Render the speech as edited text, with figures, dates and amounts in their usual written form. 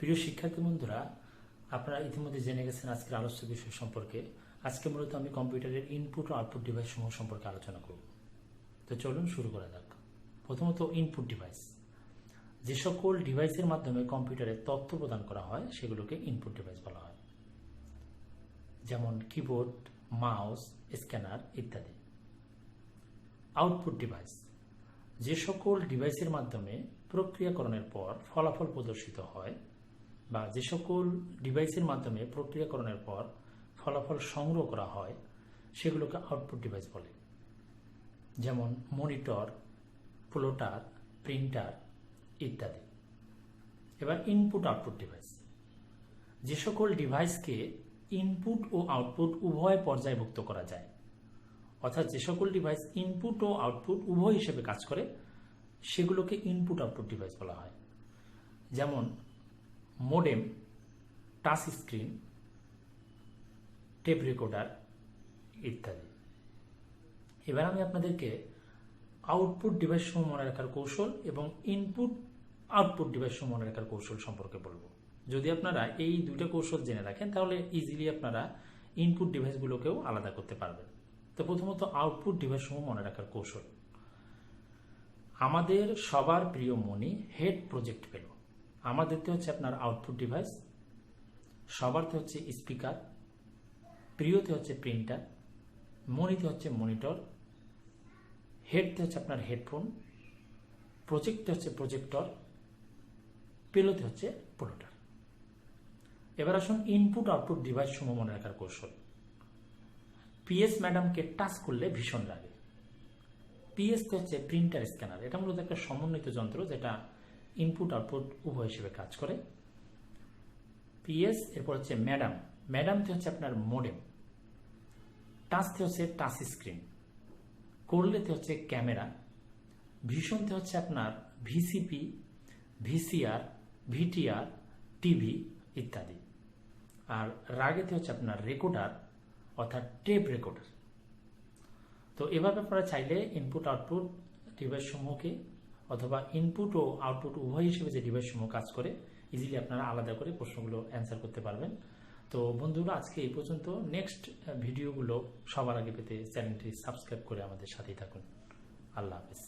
প্রিয় শিক্ষার্থী বন্ধুরা, আপনারা ইতিমধ্যে জেনে গেছেন আজকের আলোচ্য বিষয় সম্পর্কে। আজকে মূলত আমি কম্পিউটারের ইনপুট ও আউটপুট ডিভাইস সমূহ সম্পর্কে আলোচনা করব। তো চলুন শুরু করা যাক। প্রথমত ইনপুট ডিভাইস। যে সকল ডিভাইসের মাধ্যমে কম্পিউটারে তথ্য প্রদান করা হয় সেগুলোকে ইনপুট ডিভাইস বলা হয়, যেমন কিবোর্ড, মাউস, স্ক্যানার ইত্যাদি। Output device. যে সকল ডিভাইসের মাধ্যমে প্রক্রিয়াকরণের পর ফলাফল প্রদর্শিত হয় বা যে সকল ডিভাইসের মাধ্যমে প্রক্রিয়াকরণের পর ফলাফল সংগ্রহ করা হয় সেগুলোকে আউটপুট ডিভাইস বলে, যেমন মনিটর, প্লটার, প্রিন্টার ইত্যাদি। এবার ইনপুট আউটপুট ডিভাইস। যে সকল ডিভাইসকে ইনপুট ও আউটপুট উভয় পর্যায়ভুক্ত করা যায়, অর্থাৎ যে সকল ডিভাইস ইনপুট ও আউটপুট উভয় হিসেবে কাজ করে সেগুলোকে ইনপুট আউটপুট ডিভাইস বলা হয়, যেমন modem, touch screen, tape recorder ইত্যাদি। এবার আমি আপনাদেরকে আউটপুট ডিভাইস সমূহ মনে রাখার কৌশল এবং ইনপুট আউটপুট ডিভাইস সমূহ মনে রাখার কৌশল সম্পর্কে বলবো। যদি আপনারা এই দুইটা কৌশল জেনে রাখেন তাহলে ইজিলি আপনারা ইনপুট ডিভাইসগুলোকেও আলাদা করতে পারবেন। তো প্রথমত আউটপুট ডিভাইস সমূহ মনে রাখার কৌশল। আমাদের সবার প্রিয় মনি হেড প্রজেক্ট পেল। আমাদেরতে হচ্ছে আপনার আউটপুট ডিভাইস, সবারতে হচ্ছে স্পিকার, প্রিয়তে হচ্ছে প্রিন্টার, মনিতে হচ্ছে মনিটর, হেডতে হচ্ছে আপনার হেডফোন, প্রজেক্টে হচ্ছে প্রজেক্টর, পেলোতে হচ্ছে প্লটার। এবার আসুন ইনপুট আউটপুট ডিভাইস সমূহ মনে রাখার কৌশল। পিএস ম্যাডামকে টাচ করলে ভীষণ লাগে। পিএস হচ্ছে প্রিন্টার স্ক্যানার। এটা মূলত একটা সমন্বিত যন্ত্র যেটা ইনপুট আউটপুট উভয় হিসেবে কাজ করে। পিএস, এরপর হচ্ছে ম্যাডাম। ম্যাডামতে হচ্ছে আপনার মোডেম, টাচতে হচ্ছে টাচ স্ক্রিন, করলেতে হচ্ছে ক্যামেরা, ভীষণতে হচ্ছে আপনার ভিসিপি, ভিসিআর, ভিটিআর, টিভি ইত্যাদি। আর রাগেতে হচ্ছে আপনার রেকর্ডার অর্থাৎ টেপ রেকর্ডার। তো এভাবে আপনারা চাইলে ইনপুট আউটপুট ডিভাইস সমূহকে অথবা ইনপুট ও আউটপুট উভয় হিসেবে যে ডিভাইস সমূহ কাজ করে ইজিলি আপনারা আলাদা করে প্রশ্নগুলো অ্যান্সার করতে পারবেন। তো বন্ধুরা, আজকে এই পর্যন্ত। নেক্সট ভিডিওগুলো সবার আগে পেতে চ্যানেলটি সাবস্ক্রাইব করে আমাদের সাথেই থাকুন। আল্লাহ হাফেজ।